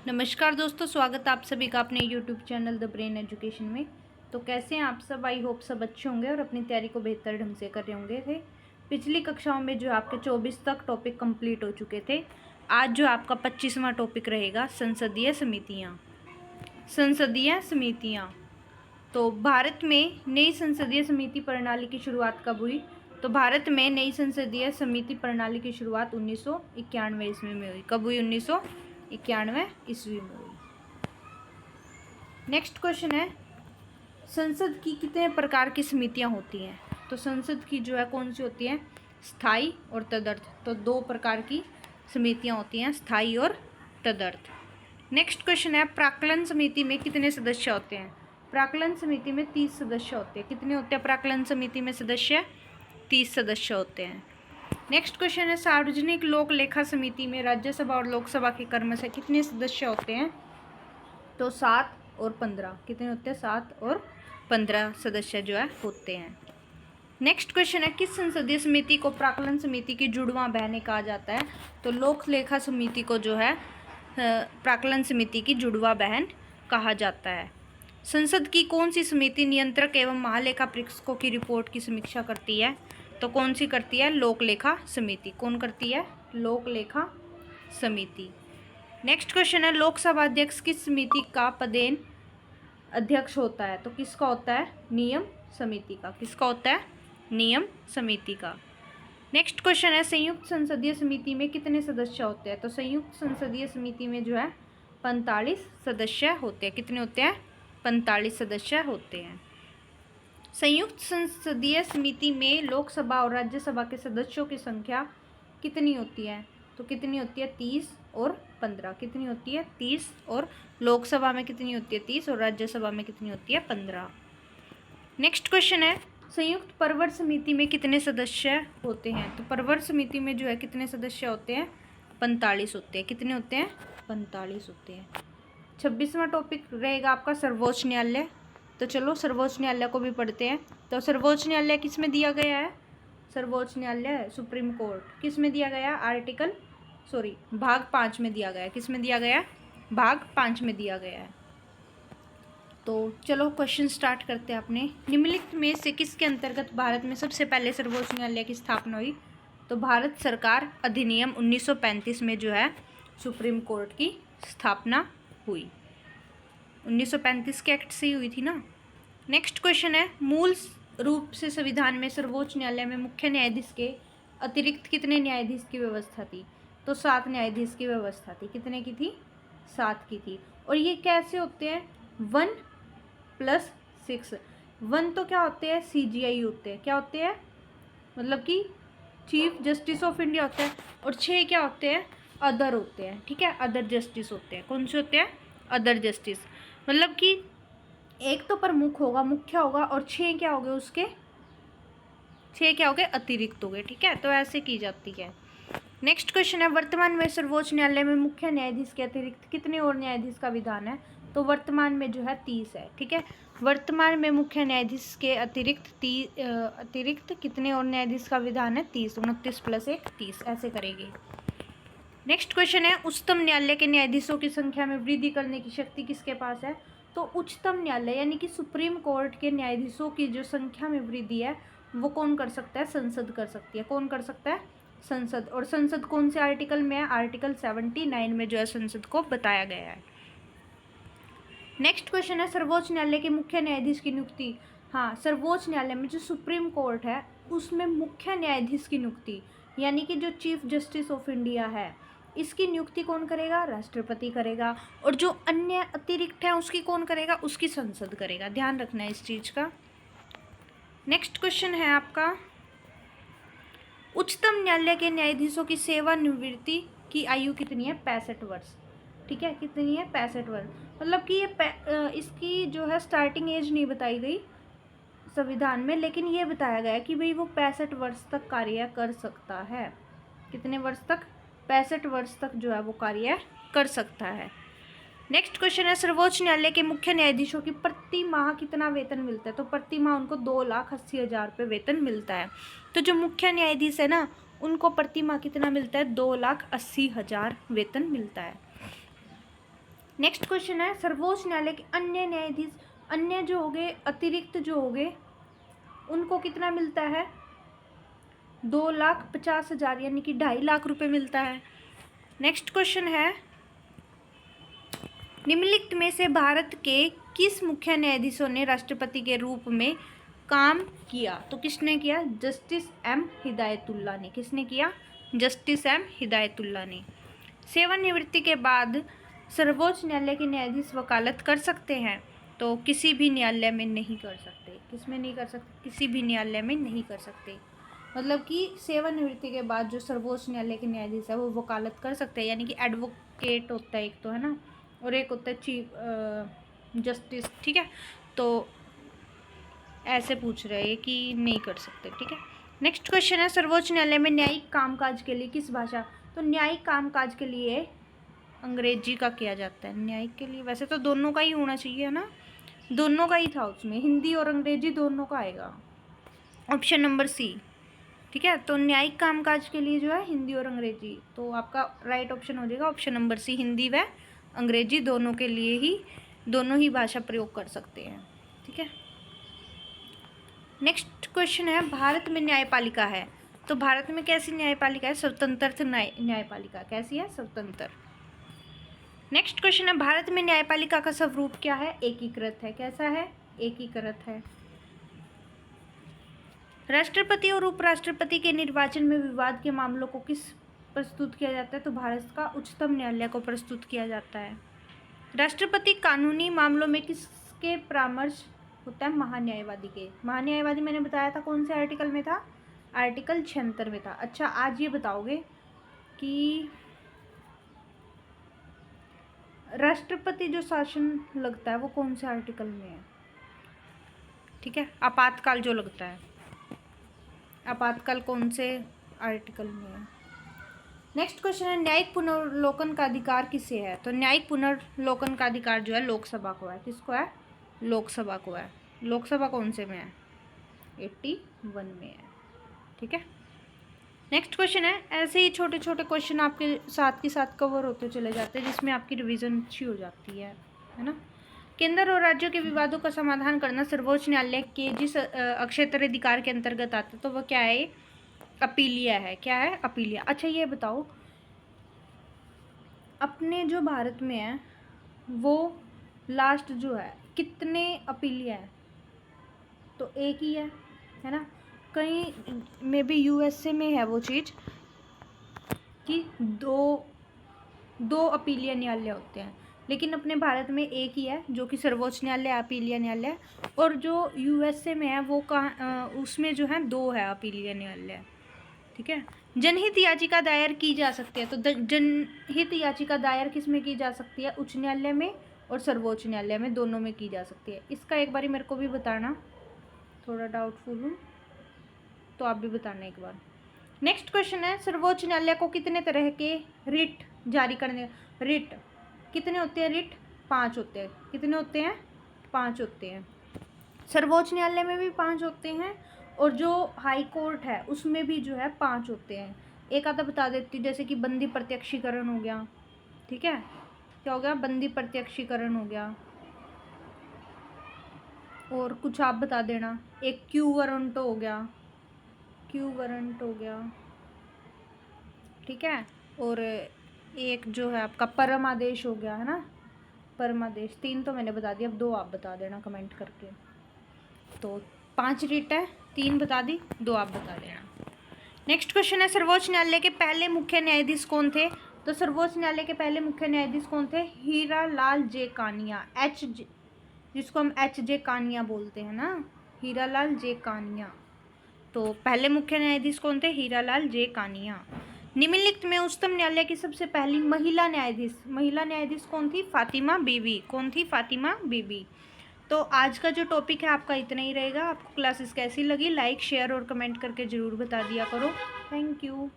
नमस्कार दोस्तों, स्वागत है आप सभी का अपने YouTube channel the brain education में। तो कैसे हैं आप सब? आई होप सब अच्छे होंगे और अपनी तैयारी को बेहतर ढंग से कर रहे होंगे। पिछली कक्षाओं में जो आपके 24 तक टॉपिक कंप्लीट हो चुके थे। आज जो आपका 25वां टॉपिक रहेगा संसदीय समितियाँ। संसदीय समितियाँ। तो भारत में नई संसदीय समिति प्रणाली की शुरुआत कब हुई? तो भारत में नई संसदीय समिति प्रणाली की शुरुआत 1991 ईस्वी में हुई। कब हुई? 1991 ईस्वी में हुई। नेक्स्ट क्वेश्चन है, संसद की कितने प्रकार की समितियां होती हैं? तो संसद की जो है कौन सी होती है? स्थायी और तदर्थ। तो दो प्रकार की समितियां होती हैं, स्थायी और तदर्थ। नेक्स्ट क्वेश्चन है, प्राक्कलन समिति में कितने सदस्य होते हैं? प्राक्कलन समिति में 30 सदस्य होते हैं। कितने होते हैं प्राक्कलन समिति में सदस्य? 30 सदस्य होते हैं। नेक्स्ट क्वेश्चन है, सार्वजनिक लोक लेखा समिति में राज्यसभा और लोकसभा के क्रमशः कितने सदस्य होते हैं? तो 7 और 15। कितने होते हैं? 7 और 15 सदस्य जो है होते हैं। नेक्स्ट क्वेश्चन है, किस संसदीय समिति को प्राक्कलन समिति की जुड़वां बहनें कहा जाता है? तो लोक लेखा समिति को जो है प्राक्कलन समिति की जुड़वा बहन कहा जाता है। संसद की कौन सी समिति नियंत्रक एवं महालेखा परीक्षकों की रिपोर्ट की समीक्षा करती है? तो कौन सी करती है? लोक लेखा समिति। कौन करती है? लोक लेखा समिति। नेक्स्ट क्वेश्चन है, लोकसभा अध्यक्ष किस समिति का पदेन अध्यक्ष होता है? तो किसका होता है? नियम समिति का। किसका होता है? नियम समिति का। नेक्स्ट क्वेश्चन है, संयुक्त संसदीय समिति में कितने सदस्य होते हैं? तो संयुक्त संसदीय समिति में जो है 45 सदस्य होते हैं। कितने होते हैं? 45 सदस्य होते हैं। संयुक्त संसदीय समिति में लोकसभा और राज्यसभा के सदस्यों की संख्या कितनी होती है? तो कितनी होती है? 30 और 15। कितनी होती है? 30। और लोकसभा में कितनी होती है? 30। और राज्यसभा में कितनी होती है? 15। नेक्स्ट क्वेश्चन है, संयुक्त परवर समिति में कितने सदस्य होते हैं? तो परवर समिति में जो है कितने सदस्य होते हैं? 45 होते हैं। कितने होते हैं? 45 होते हैं। 26वां टॉपिक रहेगा आपका सर्वोच्च न्यायालय। तो चलो सर्वोच्च न्यायालय को भी पढ़ते हैं। तो सर्वोच्च न्यायालय किस में दिया गया है? सर्वोच्च न्यायालय सुप्रीम कोर्ट किस में दिया गया? भाग 5 में दिया गया है। किस में दिया गया है? भाग 5 में दिया गया है। तो चलो क्वेश्चन स्टार्ट करते हैं अपने। निम्नलिखित में से किसके अंतर्गत भारत में सबसे पहले सर्वोच्च न्यायालय की स्थापना हुई? तो भारत सरकार अधिनियम 1935 में जो है सुप्रीम कोर्ट की स्थापना हुई। 1935 के एक्ट से ही हुई थी ना। नेक्स्ट क्वेश्चन है, मूल रूप से संविधान में सर्वोच्च न्यायालय में मुख्य न्यायाधीश के अतिरिक्त कितने न्यायाधीश की व्यवस्था थी? तो 7 न्यायाधीश की व्यवस्था थी। कितने की थी? 7 की थी। और ये कैसे होते हैं? 1+6। 1 तो क्या होते हैं? CJI होते हैं। क्या होते हैं? मतलब कि चीफ जस्टिस ऑफ इंडिया होता है। और 6 क्या होते हैं? अदर होते हैं। ठीक है, अदर जस्टिस होते हैं। कौन से होते हैं? Other justice. मतलब कि एक तो प्रमुख होगा, मुख्य होगा, और 6 क्या हो गए उसके? 6 क्या हो गए? अतिरिक्त हो गए। ठीक है, तो ऐसे की जाती है। नेक्स्ट क्वेश्चन है, वर्तमान में सर्वोच्च न्यायालय में मुख्य न्यायाधीश के अतिरिक्त कितने और न्यायाधीश का विधान है? तो वर्तमान में जो है 30 है। ठीक है, वर्तमान में मुख्य न्यायाधीश के अतिरिक्त कितने और न्यायाधीश का विधान है? 30। 29 + 1 30। ऐसे करेंगे। नेक्स्ट क्वेश्चन है, उच्चतम न्यायालय के न्यायाधीशों की संख्या में वृद्धि करने की शक्ति किसके पास है? तो उच्चतम न्यायालय यानी कि सुप्रीम कोर्ट के न्यायाधीशों की जो संख्या में वृद्धि है वो कौन कर सकता है? संसद कर सकती है। कौन कर सकता है? संसद। और संसद कौन से आर्टिकल में है? आर्टिकल 79 में जो है संसद को बताया गया है। नेक्स्ट क्वेश्चन है, सर्वोच्च न्यायालय के मुख्य न्यायाधीश की नियुक्ति। हाँ, सर्वोच्च न्यायालय में जो सुप्रीम कोर्ट है उसमें मुख्य न्यायाधीश की नियुक्ति यानी कि जो चीफ जस्टिस ऑफ इंडिया है इसकी नियुक्ति कौन करेगा? राष्ट्रपति करेगा। और जो अन्य अतिरिक्त है उसकी कौन करेगा? उसकी संसद करेगा। ध्यान रखना है इस चीज का। नेक्स्ट क्वेश्चन है आपका, उच्चतम न्यायालय के न्यायाधीशों की सेवानिवृत्ति की आयु कितनी है? 65 वर्ष। ठीक है, कितनी है? 65 वर्ष। मतलब कि ये इसकी जो है स्टार्टिंग एज नहीं बताई गई संविधान में, लेकिन ये बताया गया कि भाई वो 65 वर्ष तक कार्य कर सकता है। कितने वर्ष तक? 65 वर्ष तक जो है वो कार्य कर सकता है। नेक्स्ट क्वेश्चन है, सर्वोच्च न्यायालय के मुख्य न्यायाधीशों की प्रति माह कितना वेतन मिलता है? तो प्रति माह उनको 2,80,000 रुपये वेतन मिलता है। तो जो मुख्य न्यायाधीश है ना उनको प्रति माह कितना मिलता है? 2,80,000 वेतन मिलता है। नेक्स्ट क्वेश्चन है सर्वोच्च न्यायालय के अन्य न्यायाधीश, अन्य जो हो गए, अतिरिक्त जो हो गए, उनको कितना मिलता है? 2,50,000 यानी कि 2.5 लाख रुपए मिलता है। नेक्स्ट क्वेश्चन है निम्नलिखित में से भारत के किस मुख्य न्यायाधीशों ने राष्ट्रपति के रूप में काम किया? तो किसने किया? जस्टिस एम हिदायतुल्लाह ने। किसने किया? जस्टिस एम हिदायतुल्लाह ने। सेवानिवृत्ति के बाद सर्वोच्च न्यायालय के न्यायाधीश वकालत कर सकते हैं? तो किसी भी न्यायालय में नहीं कर सकते। किसमें नहीं कर सकते? किसी भी न्यायालय में नहीं कर सकते। मतलब कि सेवानिवृत्ति के बाद जो सर्वोच्च न्यायालय के न्यायाधीश है वो वकालत कर सकते हैं, यानी कि एडवोकेट होता है एक तो, है ना, और एक होता है चीफ जस्टिस। ठीक है, तो ऐसे पूछ रहे हैं कि नहीं कर सकते। ठीक है, नेक्स्ट क्वेश्चन है सर्वोच्च न्यायालय में न्यायिक कामकाज के लिए किस भाषा? तो न्यायिक कामकाज के लिए अंग्रेजी का किया जाता है। न्यायिक के लिए वैसे तो दोनों का ही होना चाहिए, है ना, दोनों का ही था उसमें, हिंदी और अंग्रेजी दोनों का आएगा, ऑप्शन नंबर सी। ठीक है, तो न्यायिक कामकाज के लिए जो है हिंदी और अंग्रेजी, तो आपका राइट ऑप्शन हो जाएगा ऑप्शन नंबर सी, हिंदी व अंग्रेजी दोनों के लिए ही, दोनों ही भाषा प्रयोग कर सकते हैं। ठीक है, नेक्स्ट क्वेश्चन है भारत में न्यायपालिका है, तो भारत में कैसी न्यायपालिका है? स्वतंत्र न्यायपालिका। कैसी है? स्वतंत्र। नेक्स्ट क्वेश्चन है भारत में न्यायपालिका का स्वरूप क्या है? एकीकृत है। कैसा है? एकीकृत है। राष्ट्रपति और उपराष्ट्रपति के निर्वाचन में विवाद के मामलों को किस प्रस्तुत किया जाता है? तो भारत का उच्चतम न्यायालय को प्रस्तुत किया जाता है। राष्ट्रपति कानूनी मामलों में किसके परामर्श होता है? महान्यायवादी के। महान्यायवादी मैंने बताया था कौन से आर्टिकल में था? आर्टिकल 76 में था। अच्छा, आज ये बताओगे कि राष्ट्रपति जो शासन लगता है वो कौन से आर्टिकल में है? ठीक है, आपातकाल जो लगता है, आपातकाल कौन से आर्टिकल में है? नेक्स्ट क्वेश्चन है न्यायिक पुनर्लोकन का अधिकार किसे है? तो न्यायिक पुनर्लोकन का अधिकार जो है लोकसभा को है। किसको है? लोकसभा को है। लोकसभा कौन से में है? 81 में है। ठीक है, नेक्स्ट क्वेश्चन है, ऐसे ही छोटे छोटे क्वेश्चन आपके साथ के साथ कवर होते चले जाते हैं जिसमें आपकी रिवीजन अच्छी हो जाती है ना। केंद्र और राज्यों के विवादों का समाधान करना सर्वोच्च न्यायालय के जिस क्षेत्र अधिकार के अंतर्गत आता है तो वह क्या है? अपीलिया है। क्या है? अपीलिया। अच्छा, ये बताओ अपने जो भारत में है वो लास्ट जो है कितने अपीलिया है? तो एक ही है ना। कहीं में भी यूएसए में है वो चीज़ कि दो अपीलिया न्यायालय होते हैं, लेकिन अपने भारत में एक ही है जो कि सर्वोच्च न्यायालय, अपीलिया न्यायालय। और जो यूएसए में है वो कहाँ, उसमें जो है 2 है अपीलिया न्यायालय। ठीक है, जनहित याचिका दायर की जा सकती है, तो जनहित याचिका दायर किस में की जा सकती है? उच्च न्यायालय में और सर्वोच्च न्यायालय में, दोनों में की जा सकती है। इसका एक बारी मेरे को भी बताना, थोड़ा डाउटफुल हूँ तो आप भी बताना एक बार। नेक्स्ट क्वेश्चन है सर्वोच्च न्यायालय को कितने तरह के रिट जारी करने? रिट कितने होते हैं? रिट 5 होते हैं। कितने होते हैं? 5 होते हैं। सर्वोच्च न्यायालय में भी 5 होते हैं और जो हाई कोर्ट है उसमें भी जो है 5 होते हैं। एक आधा बता देती हूँ, जैसे कि बंदी प्रत्यक्षीकरण हो गया। ठीक है, क्या हो गया? बंदी प्रत्यक्षीकरण हो गया। और कुछ आप बता देना। एक क्यू वारंट हो गया, क्यू वारंट हो गया। ठीक है, और एक जो है आपका परम आदेश हो गया, है ना, परम आदेश। 3 तो मैंने बता दिया, अब 2 आप बता देना कमेंट करके। तो 5 रिट है, 3 बता दी, 2 आप बता देना। नेक्स्ट क्वेश्चन है सर्वोच्च न्यायालय के पहले मुख्य न्यायाधीश कौन थे? तो सर्वोच्च न्यायालय के पहले मुख्य न्यायाधीश कौन थे? हीरालाल जे कानिया, जिसको हम HJ कानिया बोलते हैं ना, हीरालाल जे कानिया। तो पहले मुख्य न्यायाधीश कौन थे? हीरालाल जे कानिया। निम्नलिखित में उच्चतम न्यायालय की सबसे पहली महिला न्यायाधीश कौन थी? फातिमा बीबी। कौन थी? फातिमा बीबी। तो आज का जो टॉपिक है आपका इतना ही रहेगा। आपको क्लासेस कैसी लगी? लाइक, शेयर और कमेंट करके ज़रूर बता दिया करो। Thank you.